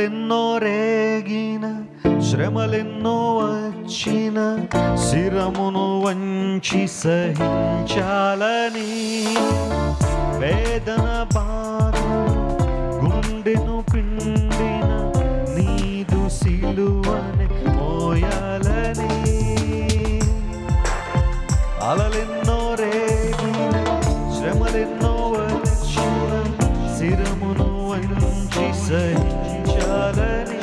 ఎన్నో రేగిన శ్రమలెన్నో వచ్చిన శిరమును వంచి సహించాలని వేదన బాధ గుండెను పిండిన నీదు సిలువని మోయాలని అలలెన్నో రేగిన శ్రమలెన్నో వచ్చిన శిరమును వంచి సహించాలని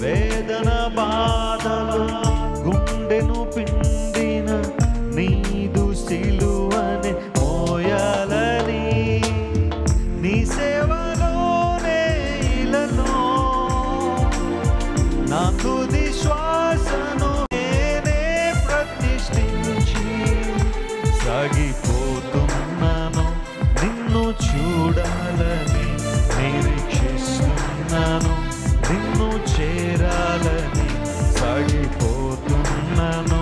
వేదన బాధలు గుండెను పిండిన నీదు సిలువని మోయాలని నీ సేవలోనే ఇలలో నా తుది శ్వాసను నేనే ప్రతిష్ఠించి సాగిపోతున్నాను నిన్ను చూడాలని నిరీక్షిస్తున్నాను నిన్ను చేరాలని సాగిపోతున్నాను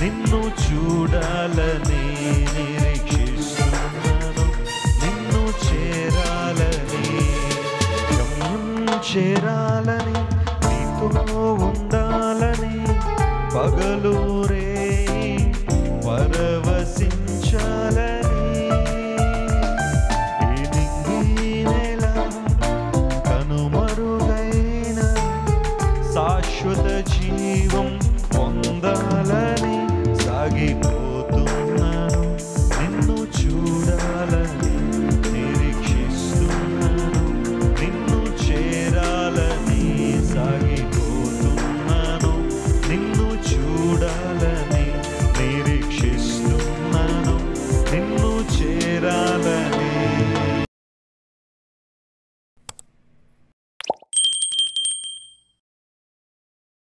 నిన్ను చూడాలని నిరీక్షిస్తున్నాను నిన్ను చేరాలని గమ్యం చేరాలని నీతో ఉండాలని పగలు రే పరవశించాలని శాశ్వత జీవం